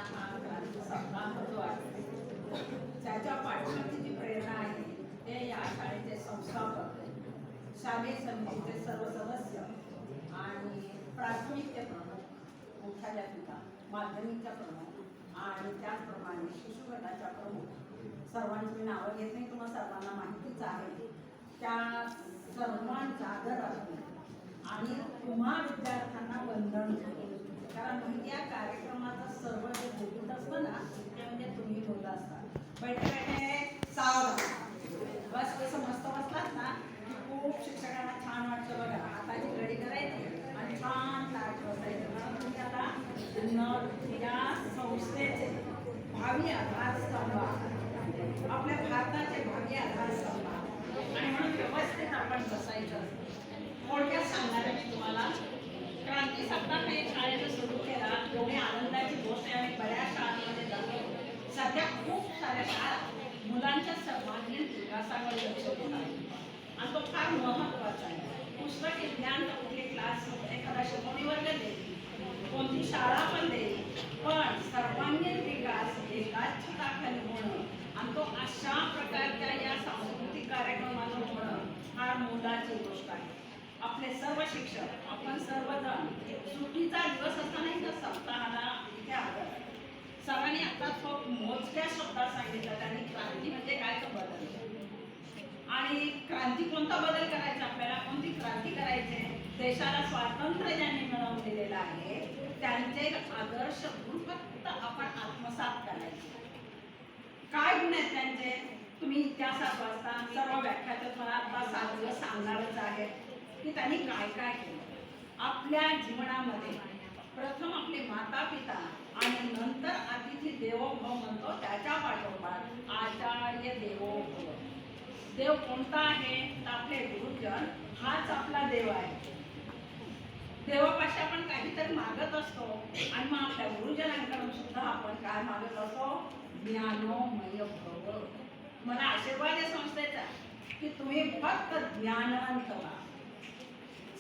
हा क्रांती सप्ताह जो आहे त्याच्या पाठीमागची जी प्रेरणा आहे ते या शाळेचे संस्थापक, शालेय समितीचे सर्व सदस्य आणि प्राथमिकचे प्रमुख, मुख्याध्यापिका, माध्यमिकच्या प्रमुख आणि त्याचप्रमाणे शिशु गटाच्या प्रमुख सर्वांची नावं घेत नाही, तुम्हाला सर्वांना माहितीच आहे. त्या सर्वांचा आदर असणे आणि तुम्हा विद्यार्थ्यांना वंदन करणे, कारण म्हणजे या कार्यक्रमाचं सर्व जे बोलत असतं ना ते म्हणजे तुम्ही बोलत असता. बैठे बैठे सावधान बस, कसं मस्त बसलात ना खूप शिक्षकांना छान वाटतं बघा. हाताची घडी करायची आणि छान ताट बसायचं. म्हणून तुम्ही आता या संस्थेचे भावी आधारस्तंभ, आपल्या भारताचे भावी आधारस्तंभ आणि म्हणून व्यवस्थित आपण बसायचं. थोडक्यात सांगणार आहे मी तुम्हाला. क्रांती सप्ताह हे शाळेनं सुरू केला, एवढी आनंदाची गोष्ट आहे. बऱ्याच शाळांमध्ये जातो. सध्या खूप साऱ्या शाळा मुलांच्या सर्वांगीण विकासाकडे लक्ष देत आहेत आणि तो फार महत्त्वाचा आहे. पुस्तकी ज्ञान तर कुठले क्लास एखादा शिकवणी वर्ग देईल, कोणती शाळा पण देईल, पण सर्वांगीण विकास एकाच छताखाली होणं आणि तो अशा प्रकारच्या या सांस्कृतिक कार्यक्रमाला होणं फार मोलाची गोष्ट आहे. आपले सर्व शिक्षक, आपण सर्वजण सुट्टीचा दिवस असतानाही त्या सप्ताहाला इथे आलं. सरांनी आता खूप मोजक्या शब्दात सांगितलं त्यांनी क्रांती म्हणजे काय तो बदल आणि क्रांती कोणता बदल करायचा, आपल्याला कोणती क्रांती करायची. देशाला स्वातंत्र्य ज्यांनी मिळवून दिलेलं आहे त्यांचे आदर्श गुण फक्त आपण आत्मसात करायचे. काय गुण आहेत त्यांचे, तुम्ही इतिहासात वाचता. सर्व व्याख्यात मला आता 7 दिवस सांगणारच आहे की त्यांनी काय काय केलं आपल्या जीवनामध्ये. प्रथम आपले माता पिता आणि नंतर अतिथी देवो भव म्हणतो, त्याच्या पाठोपाठ आचार्य देवो भव. देव कोणता आहे तर आपले गुरुजन हाच आपला देव आहे. देवापाशी आपण काहीतरी मागत असतो आणि मग आपल्या गुरुजनांकडून सुद्धा आपण काय मागत असतो, ज्ञानोमय भव. मला आशीर्वाद आहे संस्थेचा की तुम्ही फक्त ज्ञानवंत व्हा.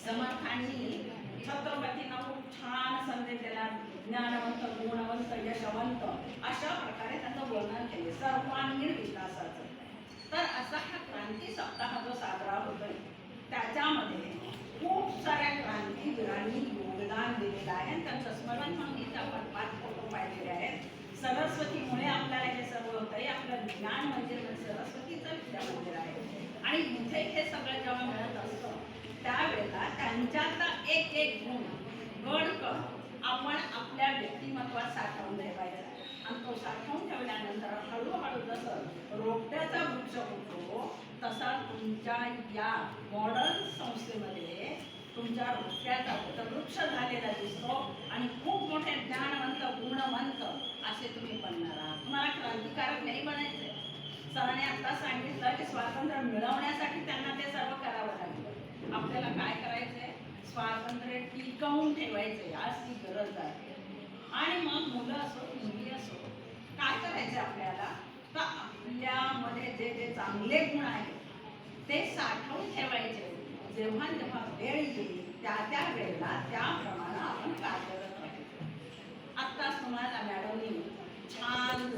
समर्थांनी छत्रपतींना खूप छान संदेश दिला, ज्ञानवंत, गुणवंत, यशवंत, अशा प्रकारे त्यांचं वर्णन केले सर्वांगीण विकासाचं. तर असा हा क्रांती सप्ताह जो साजरा होतोय त्याच्यामध्ये खूप साऱ्या क्रांतीवीरांनी योगदान दिलेलं आहे आणि त्यांचं स्मरण म्हणून इथे आपण 5 फोटो पाहिलेले आहेत. सरस्वतीमुळे आपल्याला हे सर्व होतंय. आपलं ज्ञान मंदिर म्हणजे सरस्वतीचं विद्या मंदिर आहे आणि इथे हे सगळं जेव्हा मिळत असतं त्यावेळेला त्यांच्यातला एक एक गुण गड आपण आपल्या व्यक्तिमत्वात साठवून ठेवायचा आणि तो साठवून ठेवल्यानंतर हळूहळू जसं रोपट्याचा वृक्ष होतो तसा तुमच्या या मॉडर्न संस्थेमध्ये तुमच्या रोपट्याचा वृक्ष झालेला दिसतो आणि खूप मोठे ज्ञानवंत, गुणवंत असे तुम्ही बनणार आहात. तुम्हाला क्रांतिकारक नाही बनायचे. सरांनी आता सांगितलं की स्वातंत्र्य मिळवण्यासाठी त्यांना ते सर्व करावं लागलं. आपल्याला काय करायचंय, स्वातंत्र्य टिकवून ठेवायचंय, आज ती गरज आहे. आणि मग मुलं असो मुली असो काय करायचं आपल्याला, तर आपल्यामध्ये जे जे चांगले गुण आहेत ते साठवून ठेवायचे. जेव्हा जेव्हा वेळ येईल त्या त्या वेळेला त्याप्रमाणे आपण कार्यरत राहायचं. आत्ताच तुम्हाला मॅडमनी छान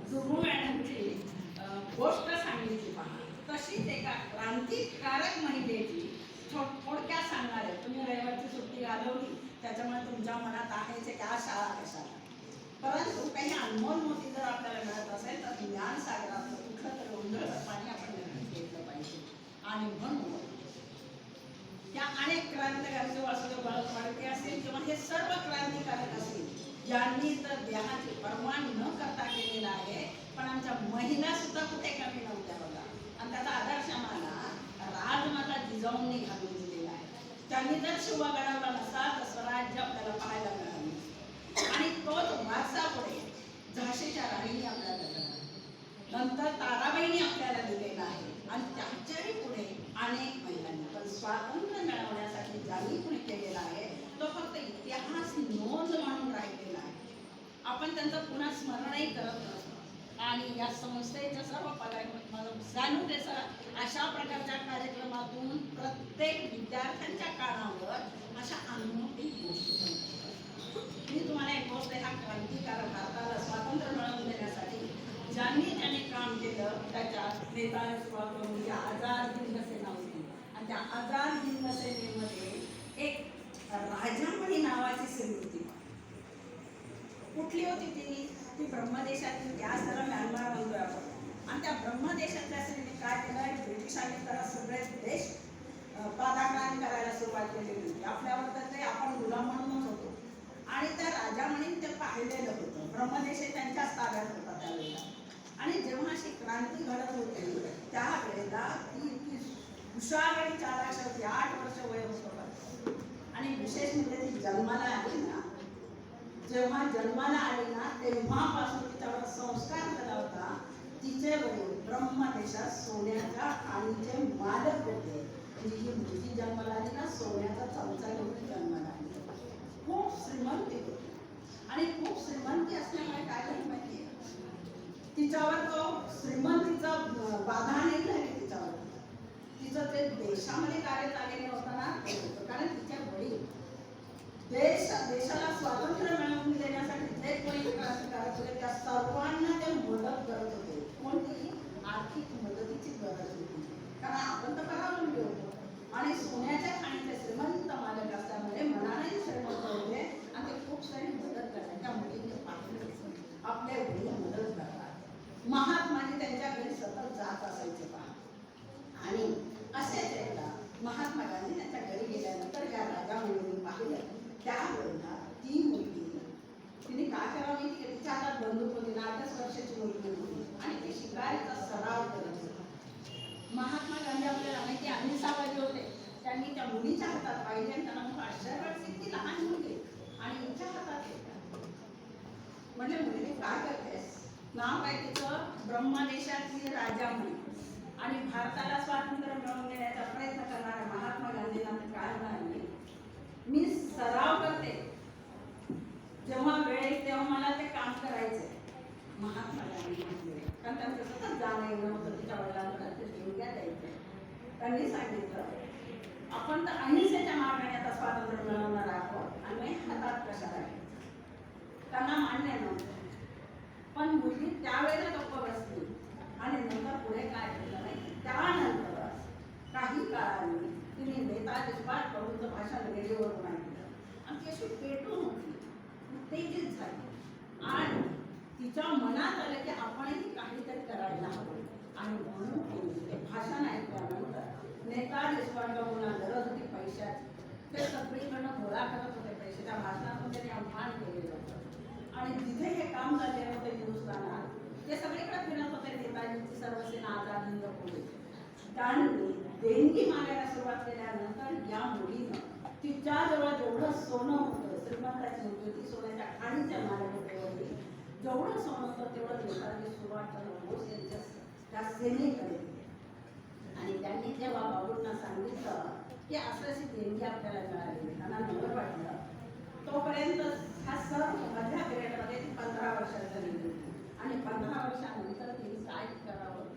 सुरू मॅडमची गोष्ट सांगितली पहा. तशीच एका क्रांतिकारक महिलेची थोडक्यात सांगणार आहे. तुम्ही रविवारची सुट्टी घालवली त्याच्यामुळे तुमच्या मनात आहे की आ शाळा कशाला, परंतु काही अनमोल मोठी जर आपल्याला मिळत असेल तर ज्ञान सागरातलं कुठलं तरी उंदळ पाणी आपण नक्कीच घेतलं पाहिजे. आणि म्हणून या अनेक क्रांतिकारक वासुदेव बळवंत फडके असतील किंवा हे सर्व क्रांतिकारक असतील ज्यांनी तर देहाची पर्वा न करता केलेला आहे, पण आमच्या महिला सुद्धा कुठे कमी नव्हत्या बघा. आणि त्याचा आदर्श आम्हाला राजमाता जिजाऊंनी घालून दिलेला आहे. त्यांनी जर शिवा घडवला नसता तर स्वराज्य आपल्याला पाहायला मिळालं आणि तोच वारसा पुढे झाशीच्या राणीने आपल्याला दिला, नंतर ताराबाईंनी आपल्याला दिलेला आहे आणि त्याच्याही पुढे अनेक महिलांनी. पण स्वातंत्र्य मिळवण्यासाठी ज्यांनी पुढे केलेला आहे तो फक्त इतिहास नोंद म्हणून राहिलेला आहे. आपण त्यांचं पुन्हा स्मरणही करत नसतो. आणि या संस्थेच्या सर्व जाणून दे सर अशा प्रकारच्या कार्यक्रमातून प्रत्येक विद्यार्थ्यांच्या कानावर अशा अनुभवी गोष्टी क्रांतिकारक भारताला स्वातंत्र्य मिळवून देण्यासाठी ज्यांनी काम केलं त्याच्यात नेताजी सुभाषप्रभू आझाद हिंद सेना होती. आणि त्या आझाद हिंद सेनेमध्ये एक राजामणी नावाची स्त्री होती. कुठली होती ती ब्रह्मदेशातील, त्याच त्याला म्यानमार म्हणतोय आपण. आणि त्या ब्रह्मदेशातल्या स्त्रीने काय केलं, ब्रिटिशांनी त्याला सगळे देश पादाक्रांत करायला सुरुवात केलेली होती. आपल्यावर तर ते आपण गुलाम म्हणूनच होतो. आणि त्या राजामणी ते पाहिलेलं होतं. ब्रह्मदेश त्यांच्याच ताब्यात होता त्यावेळेला. आणि जेव्हा अशी क्रांती घडत होती त्यावेळेला ती इतकी हुशार आणि चालाक होती. 8 वर्ष वय होतं. आणि विशेष म्हणजे ती जन्माला आली ना, जेव्हा जन्माला आली ना तेव्हापासून तिच्यावर संस्कार झाला होता. तिचे वडील ब्रह्मदेशात सोन्याच्या खाणीचे मालक होते. म्हणजे ही मुलगी जन्माला आली ना, सोन्याचा चमचा घेऊन जन्माला आली. खूप श्रीमंती होती. आणि खूप श्रीमंती असल्यामुळे काय झालं माहितीये, तिच्यावर तो श्रीमंतीचा बाधा नाही झाली तिच्यावर. तिचं ते देशामध्ये कार्य चाललेलं होतं ना, कारण तिच्या वडील देशाला स्वातंत्र्य मिळवून देण्यासाठी जे कोणी क्रांतिकारक होते त्या सर्वांना ते मदत करत होते. कोणती आर्थिक मदतीची गरज होती, कारण आपण तर परावलंबी होतो. आणि सोन्याच्या खाणीचे श्रीमंत मालक असल्यामुळे मनानेही श्रीमंत होते आणि ते खूप सारी मदत करतात. त्या मुलीने पाहिलं आपल्या घरी मदत करतात. महात्माजी त्यांच्या घरी सतत जात असायचे पहा. आणि असेच एकदा महात्मा गांधी त्यांच्या घरी गेल्यानंतर या राजामुलींनी पाहिलं. त्यावेळेला ती मुलगी तिने काय करावं माहिती, तिच्या हातात बंदूक होती. 8 वर्षाची मुलगी होती आणि ती शिकारीचा सराव करत होती. महात्मा गांधी आपल्याला माहिती अहिंसावादी होते. त्यांनी त्या मुलीच्या हातात पाहिले आणि त्यांना खूप आश्चर्य वाटले की लहान मुलगी आणि हिच्या हातात म्हणजे मुलीने काय करतेस, नाव काय तिचं, ब्रह्मदेशातली राजामणी. आणि भारताला स्वातंत्र्य मिळवून देण्याचा प्रयत्न करणाऱ्या महात्मा गांधींना काय म्हणाले, मी सराव करते, जेव्हा वेळ येईल तेव्हा मला ते काम करायचंय. महात्मा गांधी म्हटले, कारण त्यांचं सतत जाणं येणं होतं तिच्या वडिलांना देणग्या द्यायचं. त्यांनी सांगितलं आपण तर अहिंसेच्या मार्गाने आता स्वातंत्र्य मिळवणार आहोत आणि हातात कशाला घ्यायचं. त्यांना मान्य नव्हतं. पण मुलगी त्यावेळेला गप्प बसली आणि नंतर पुढे काय केलं नाही. त्यानंतर काही काळाने तिने नेताजी सुभाषप्रभूंचं भाषण रेडिओवरून ऐकलं आणि ती अशी पेटून होती, उत्तेजित झाली. आणि तिच्या मनात आलं की आपणही काहीतरी करायला हवं. आणि म्हणून ते भाषण ऐकल्यानंतर नेताजी सुभाषप्रभूंना गरज होती पैशाची. ते सगळीकडनं गोळा करत होते पैसे. त्या भाषणातून त्यांनी आव्हान केलेलं होतं. आणि जिथे हे काम झालेलं होतं हिंदुस्थानात, ते सगळीकडे फिरत होते नेताजींची सर्व सेना आझाद हिंद फौज. त्यांनी देणगी मागायला सुरुवात केल्यानंतर या मुलीनं तिच्याजवळ जेवढं सोनं होतं, श्रीमंताची होती ती सोन्याच्या खाणीच्या मालक होते, जेवढं सोनं होतं तेवढं नेताजी सुभाषचंद्र बोस यांच्या त्या सेनेकडे. आणि त्यांनी जेव्हा बाबूंना सांगितलं की असं अशी देणगी आपल्याला मिळाली, त्यांना नवं वाटलं. तोपर्यंत हा सर्व मधल्या पिरियडमध्ये 15 वर्षाचा झाली. आणि 15 वर्षानंतर तिने काय करावं,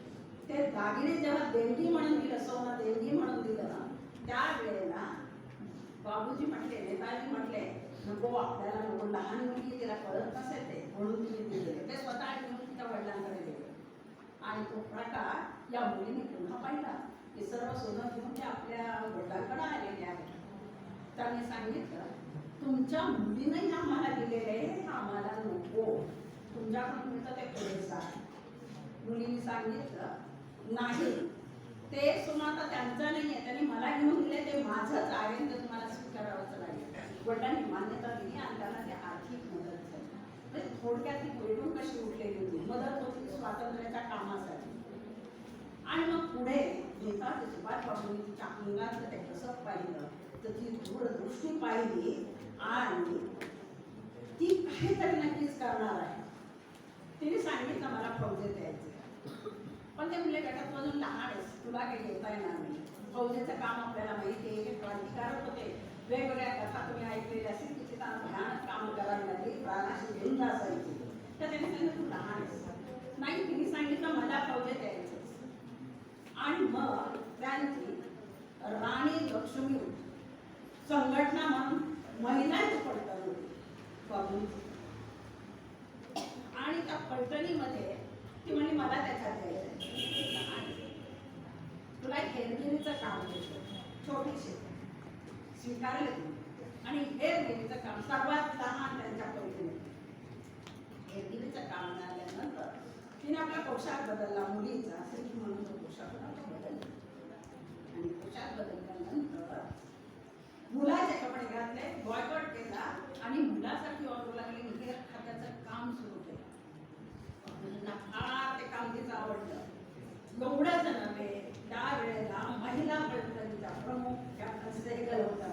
ते दागिने जेव्हा देणगी म्हणून दिलं, सोनं देणगी म्हणून दिलं ना, त्यावेळेला बाबूजी म्हटले, नेताजी म्हटले नको आपल्याला नको, लहान मुलगी तिला कळत नसेल ते, म्हणून तिने दिले. ते स्वतः घेऊन तिच्या वडिलांकडे गेले. आणि तो प्रकार या मुलीने पुन्हा पाहिला की सर्व सोनं घेऊन ते आपल्या वडिलांकडे आलेले आहेत. त्यांनी सांगितलं तुमच्या मुलीने आम्हाला दिलेले हे आम्हाला नको, तुमच्याकडून मिळतं ते पुरेसं आहे. मुलीने सांगितलं नाही, ते सोनं आता त्यांचं नाही आहे, त्यांनी मला घेऊन दिले, ते माझंच आहे, ते तुम्हाला स्वीकारावंच लागेल. वडिलांनी मान्यता दिली आणि त्यांना ते आर्थिक मदत झाली. म्हणजे थोडक्यात ती पेटून कशी उठलेली होती, मदत होती स्वातंत्र्याच्या कामासाठी. आणि मग पुढे नेताजी सुभाषप्रभूंनी तिच्या अंगातलं ते कसं पाहिलं तर ती दूरदृष्टी पाहिली आणि ती काहीतरी नक्कीच करणार आहे. तिने सांगितलं मला फौजेत यायचं. पण ते मुले गटात अजून लहान आहेस, तुला काही येता येणार नाही. फौजेचं काम आपल्याला माहिती आहे, क्रांतिकारक होते. वेगवेगळ्या कथा तुम्ही ऐकलेल्या असेल की तिथं भयानक काम करावी लागली, प्राणाशी झुंज असायची. तर त्याने सांगितलं तू लहान आहेस. नाही, तिने सांगितलं मला फौजेत यायचं. आणि मग त्यांची राणी लक्ष्मी संघटना म्हणून महिलांची पडताळणी होती. पैठणीमध्ये ती म्हणे मला त्याच्यात द्यायचं तुला हेरगिरीचं काम देतो छोटीशी स्वीकारले आणि हेरगिरीचं काम सर्वात लहान त्यांच्या पैठणीत हेरगिरीचं काम मिळाल्यानंतर तिने आपला पोशाख बदलला मुलीचा असं की म्हणून तो पोशाख बदलला आणि पोशाख बदलल्यानंतर मुलाचे कपडे घातले बॉयकॉट केला आणि मुलासाठी ऑर्डर लागले हे खात्याचं काम सुरू केलं फार ते काम तिचं आवडलं एवढंच नव्हे त्यावेळेला महिला पैठणीचा प्रमुख कॅप्टन सेहगल होता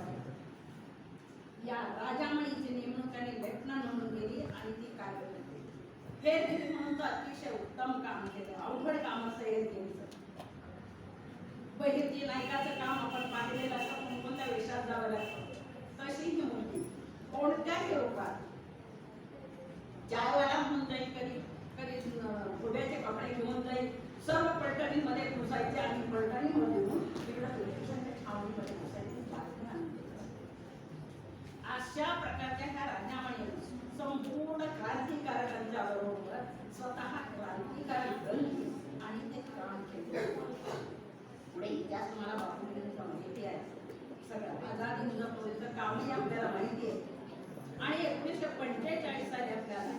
या राजामणीची नेमणूक त्याने लेफ्टनंट म्हणून केली आणि ती कार्यरत केली हेरगिरी म्हणून तो अतिशय उत्तम काम केलं अवघड काम असं हेरगिरीचं बहिर्जी नायकाचं काम आपण पाहिलेलं असं कोणत्या वेशात जावं लागतं तशी ही मुलगी कोणत्याही रूपात ज्यावेळेला म्हणून जाईल कधी कधी घोड्याचे कपडे घेऊन जाईल सर्व पलटणीमध्ये घुसायचे आणि पलटणीमध्ये तिकडे छावणीमध्ये घुसायचे अशा प्रकारच्या ह्या राजामणी संपूर्ण क्रांतिकारकांच्या बरोबर स्वतः क्रांतिकारक बनली आणि ते काम केले पुढे इतिहास मला बापूंचा माहिती आहे सगळं आझादी मुजफ्फरचं कामही आपल्याला माहिती आहे आणि 1945 साली आपल्याला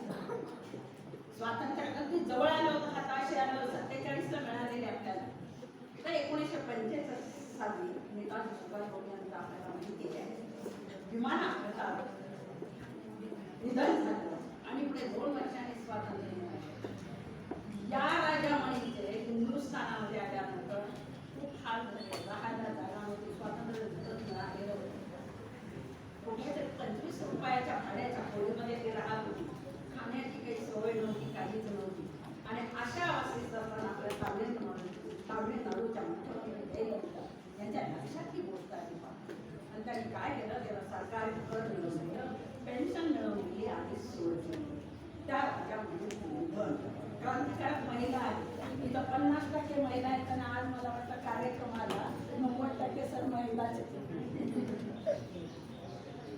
स्वातंत्र्य अगदी जवळ आलं होतं हाताशी आलं 47 ला मिळालेले आपल्याला तर 1945 साली नेताजी सुभाषबाबू यांचं आपल्याला माहिती आहे विमान अपघातात निधन झालं आणि पुढे 2 वर्षांनी स्वातंत्र्य मिळाले या राजामणीचे हिंदुस्थानामध्ये आल्यानंतर खूप हाल झाले राहायला जागा नव्हती स्वातंत्र्य मिळालेलं होतं कुठेतरी 25 रुपयाच्या भाड्याच्या खोलीमध्ये ते राहत होती खाण्याची काही सवय नव्हती काहीच नव्हती आणि अशा अवस्थेत असताना आपल्या तामिळनाडूच्या मुख्यमंत्री यांच्या लक्षात ही गोष्ट आली आणि त्यांनी काय केलं त्याला सरकारी कर मिळवलं पेन्शन मिळवली आणि सोडली त्या राज्यामध्ये निधन क्रांतिकारक महिला आहेत इथं 50% महिला आहेत आणि आज मला वाटतं कार्यक्रमाला 90% सर महिलाच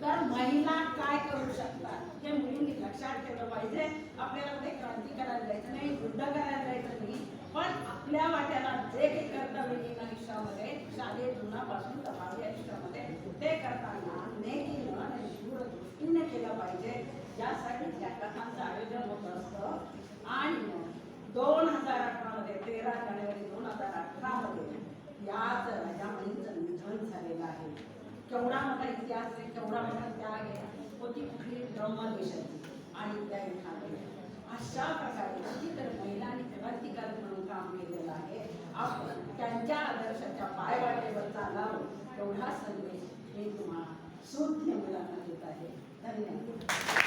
तर महिला काय करू शकतात हे मुलींनी लक्षात ठेवलं पाहिजे आपल्याला कुठे क्रांती करायला जायचं नाही युद्ध करायला जायचं नाही पण आपल्या वाट्याला जे काही कर्तव्य येईल आयुष्यामध्ये शालेय जीवनापासून तर भावी आयुष्यामध्ये ते करताना नेकीनं आणि दूरदृष्टीने केलं पाहिजे यासाठी त्या कथांचं आयोजन होत असतं आणि 2018 मध्ये 13 जानेवारी 2018 मध्ये याच राजामणींचं निधन झालेलं आहे केवढा मोठा इतिहास आहे केवढा मोठा त्याग आहे होती कुठली ब्रह्मदेशाची आणि त्या इथाने अशा प्रकारे कितीतरी महिलांनी क्रांतिकारक म्हणून काम केलेलं आहे आपण त्यांच्या आदर्शाच्या पायवाटेवर चालावं एवढा संदेश मी तुम्हाला सुज्ञ मुलांना देत आहे धन्यवाद